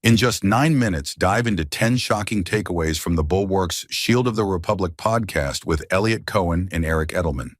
In just 9 minutes, dive into 10 shocking takeaways from the Bulwark's Shield of the Republic podcast with Eliot Cohen and Eric Edelman.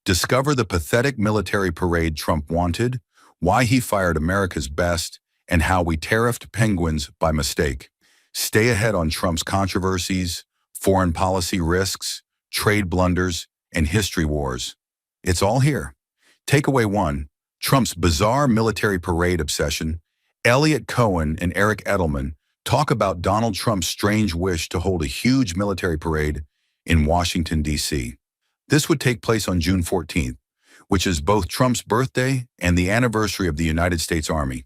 Discover the pathetic military parade Trump wanted, why he fired America's best, and how we tariffed penguins by mistake. Stay ahead on Trump's controversies, foreign policy risks, trade blunders, and history wars. It's all here. Takeaway 1, Trump's bizarre military parade obsession. Eliot Cohen and Eric Edelman talk about Donald Trump's strange wish to hold a huge military parade in Washington, D.C. This would take place on June 14th, which is both Trump's birthday and the anniversary of the United States Army.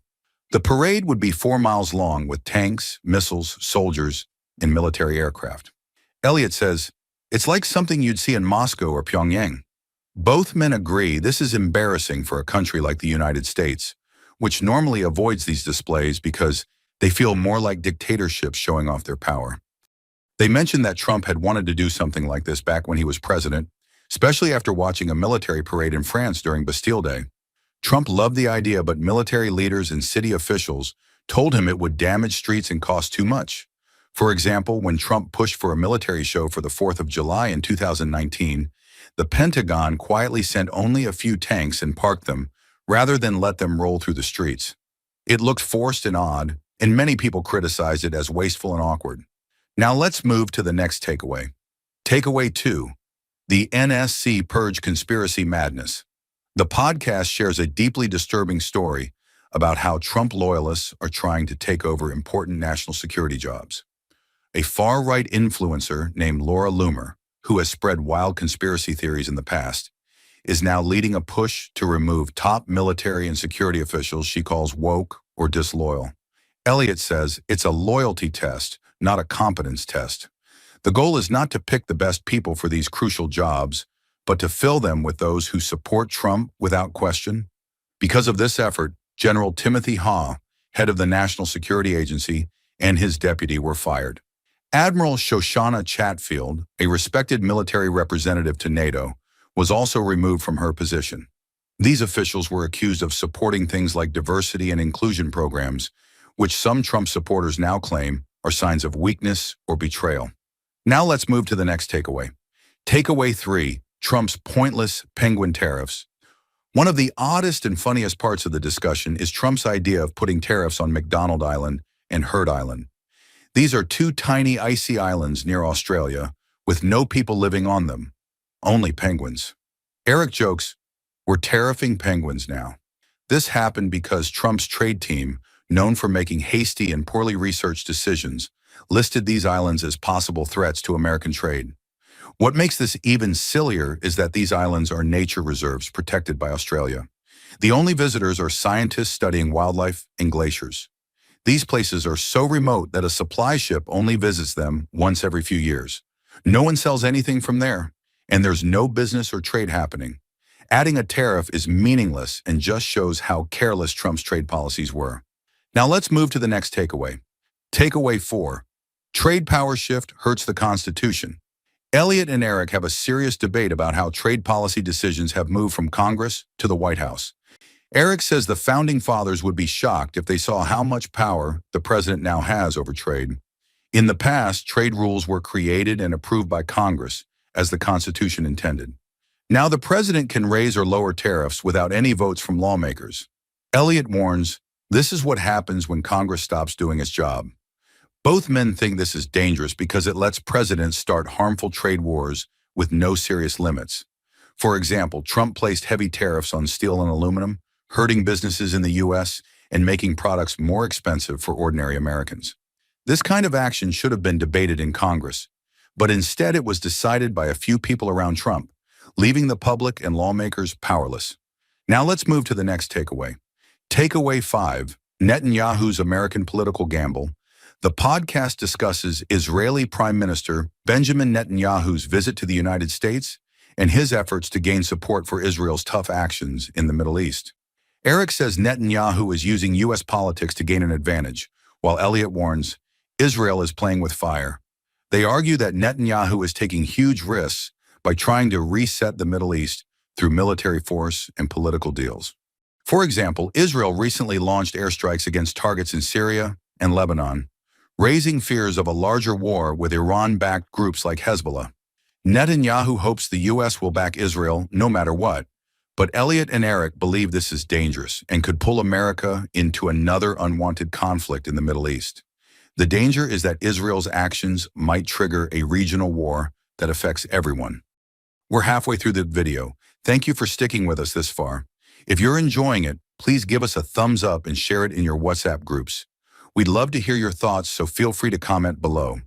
The parade would be 4 miles long with tanks, missiles, soldiers, and military aircraft. Eliot says, it's like something you'd see in Moscow or Pyongyang. Both men agree this is embarrassing for a country like the United States, which normally avoids these displays because they feel more like dictatorships showing off their power. They mentioned that Trump had wanted to do something like this back when he was president, especially after watching a military parade in France during Bastille Day. Trump loved the idea, but military leaders and city officials told him it would damage streets and cost too much. For example, when Trump pushed for a military show for the 4th of July in 2019, the Pentagon quietly sent only a few tanks and parked them, rather than let them roll through the streets. It looked forced and odd, and many people criticized it as wasteful and awkward. Now let's move to the next takeaway. Takeaway 2, the NSC purge conspiracy madness. The podcast shares a deeply disturbing story about how Trump loyalists are trying to take over important national security jobs. A far-right influencer named Laura Loomer, who has spread wild conspiracy theories in the past, is now leading a push to remove top military and security officials she calls woke or disloyal. Eliot says it's a loyalty test, not a competence test. The goal is not to pick the best people for these crucial jobs, but to fill them with those who support Trump without question. Because of this effort, General Timothy Ha, head of the National Security Agency, and his deputy were fired. Admiral Shoshana Chatfield, a respected military representative to NATO, was also removed from her position. These officials were accused of supporting things like diversity and inclusion programs, which some Trump supporters now claim are signs of weakness or betrayal. Now let's move to the next takeaway. Takeaway 3, Trump's pointless penguin tariffs. One of the oddest and funniest parts of the discussion is Trump's idea of putting tariffs on McDonald Island and Heard Island. These are 2 tiny icy islands near Australia with no people living on them. Only penguins. Eric jokes, we're tariffing penguins now. This happened because Trump's trade team, known for making hasty and poorly researched decisions, listed these islands as possible threats to American trade. What makes this even sillier is that these islands are nature reserves protected by Australia. The only visitors are scientists studying wildlife and glaciers. These places are so remote that a supply ship only visits them once every few years. No one sells anything from there, and there's no business or trade happening. Adding a tariff is meaningless and just shows how careless Trump's trade policies were. Now let's move to the next takeaway. Takeaway 4, trade power shift hurts the Constitution. Eliot and Eric have a serious debate about how trade policy decisions have moved from Congress to the White House. Eric says the Founding Fathers would be shocked if they saw how much power the president now has over trade. In the past, trade rules were created and approved by Congress, as the Constitution intended. Now the president can raise or lower tariffs without any votes from lawmakers. Eliot warns, this is what happens when Congress stops doing its job. Both men think this is dangerous because it lets presidents start harmful trade wars with no serious limits. For example, Trump placed heavy tariffs on steel and aluminum, hurting businesses in the U.S. and making products more expensive for ordinary Americans. This kind of action should have been debated in Congress, but instead it was decided by a few people around Trump, leaving the public and lawmakers powerless. Now let's move to the next takeaway. Takeaway 5, Netanyahu's American political gamble. The podcast discusses Israeli Prime Minister Benjamin Netanyahu's visit to the United States and his efforts to gain support for Israel's tough actions in the Middle East. Eric says Netanyahu is using U.S. politics to gain an advantage, while Eliot warns Israel is playing with fire. They argue that Netanyahu is taking huge risks by trying to reset the Middle East through military force and political deals. For example, Israel recently launched airstrikes against targets in Syria, and Lebanon, raising fears of a larger war with Iran-backed groups like Hezbollah. Netanyahu hopes the U.S. will back Israel no matter what, but Eliot and Eric believe this is dangerous and could pull America into another unwanted conflict in the Middle East. The danger is that Israel's actions might trigger a regional war that affects everyone. We're halfway through the video. Thank you for sticking with us this far. If you're enjoying it, please give us a thumbs up and share it in your WhatsApp groups. We'd love to hear your thoughts, so feel free to comment below.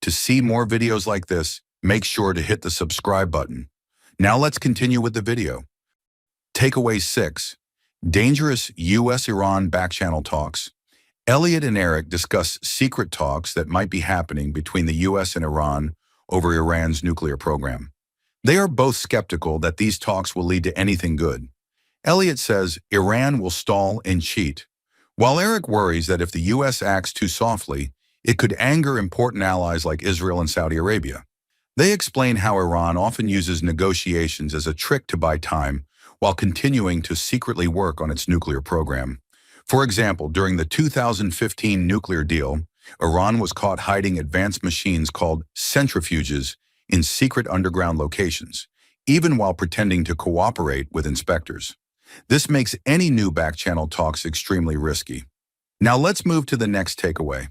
To see more videos like this, make sure to hit the subscribe button. Now let's continue with the video. Takeaway 6. Dangerous U.S.-Iran backchannel talks. Eliot and Eric discuss secret talks that might be happening between the U.S. and Iran over Iran's nuclear program. They are both skeptical that these talks will lead to anything good. Eliot says Iran will stall and cheat, while Eric worries that if the U.S. acts too softly, it could anger important allies like Israel and Saudi Arabia. They explain how Iran often uses negotiations as a trick to buy time while continuing to secretly work on its nuclear program. For example, during the 2015 nuclear deal, Iran was caught hiding advanced machines called centrifuges in secret underground locations, even while pretending to cooperate with inspectors. This makes any new backchannel talks extremely risky. Now let's move to the next takeaway.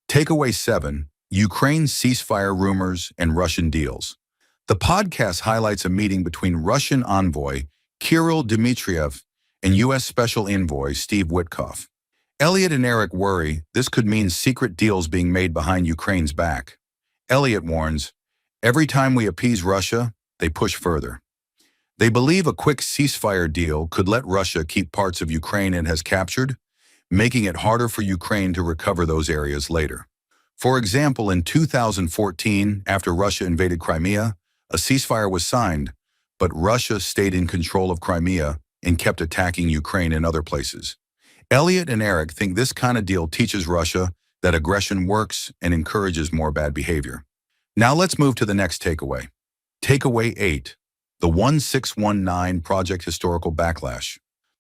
Takeaway 7. Ukraine ceasefire rumors and Russian deals. The podcast highlights a meeting between Russian envoy Kirill Dmitriev and U.S. Special Envoy Steve Witkoff. Eliot and Eric worry this could mean secret deals being made behind Ukraine's back. Eliot warns, every time we appease Russia, they push further. They believe a quick ceasefire deal could let Russia keep parts of Ukraine it has captured, making it harder for Ukraine to recover those areas later. For example, in 2014, after Russia invaded Crimea, a ceasefire was signed, but Russia stayed in control of Crimea and kept attacking Ukraine in other places. Eliot and Eric think this kind of deal teaches Russia that aggression works and encourages more bad behavior. Now let's move to the next takeaway. Takeaway 8. The 1619 Project Historical Backlash.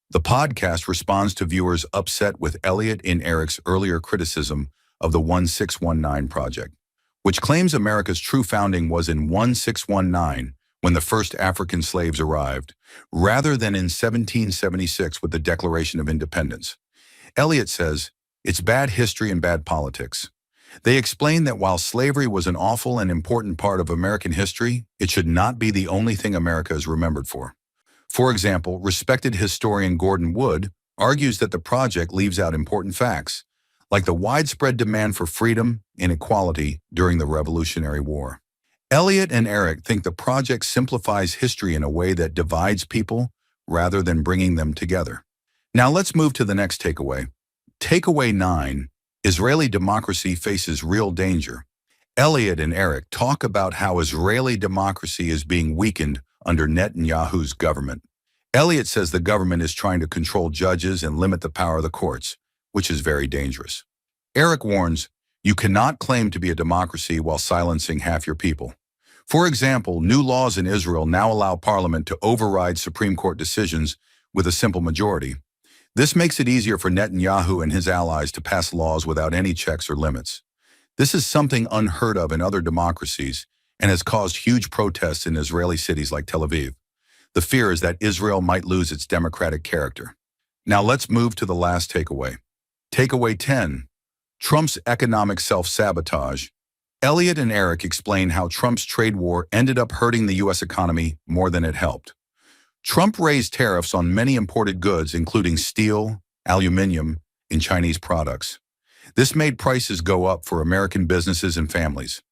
The podcast responds to viewers upset with Eliot and Eric's earlier criticism of the 1619 Project, which claims America's true founding was in 1619 when the first African slaves arrived, rather than in 1776 with the Declaration of Independence. Eliot says, it's bad history and bad politics. They explain that while slavery was an awful and important part of American history, it should not be the only thing America is remembered for. For example, respected historian Gordon Wood argues that the project leaves out important facts, like the widespread demand for freedom and equality during the Revolutionary War. Eliot and Eric think the project simplifies history in a way that divides people rather than bringing them together. Now let's move to the next takeaway. Takeaway 9. Israeli democracy faces real danger. Eliot and Eric talk about how Israeli democracy is being weakened under Netanyahu's government. Eliot says the government is trying to control judges and limit the power of the courts, which is very dangerous. Eric warns, you cannot claim to be a democracy while silencing half your people. For example, new laws in Israel now allow parliament to override Supreme Court decisions with a simple majority. This makes it easier for Netanyahu and his allies to pass laws without any checks or limits. This is something unheard of in other democracies and has caused huge protests in Israeli cities like Tel Aviv. The fear is that Israel might lose its democratic character. Now let's move to the last takeaway. Takeaway 10. Trump's economic self-sabotage. Eliot and Eric explain how Trump's trade war ended up hurting the U.S. economy more than it helped. Trump raised tariffs on many imported goods, including steel, aluminum, and Chinese products. This made prices go up for American businesses and families.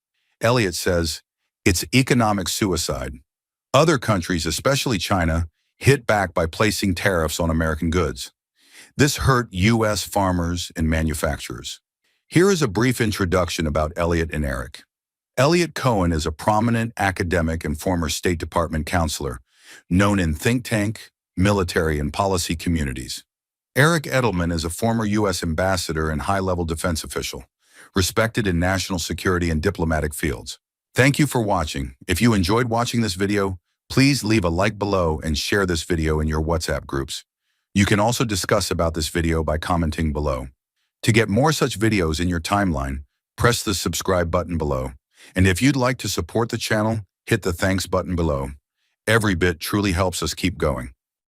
Eliot says, it's economic suicide. Other countries, especially China, hit back by placing tariffs on American goods. This hurt U.S. farmers and manufacturers. Here is a brief introduction about Eliot and Eric. Eliot Cohen is a prominent academic and former State Department counselor, known in think tank, military, and policy communities. Eric Edelman is a former U.S. ambassador and high-level defense official, respected in national security and diplomatic fields. Thank you for watching. If you enjoyed watching this video, please leave a like below and share this video in your WhatsApp groups. You can also discuss about this video by commenting below. To get more such videos in your timeline, press the subscribe button below. And if you'd like to support the channel, hit the thanks button below. Every bit truly helps us keep going.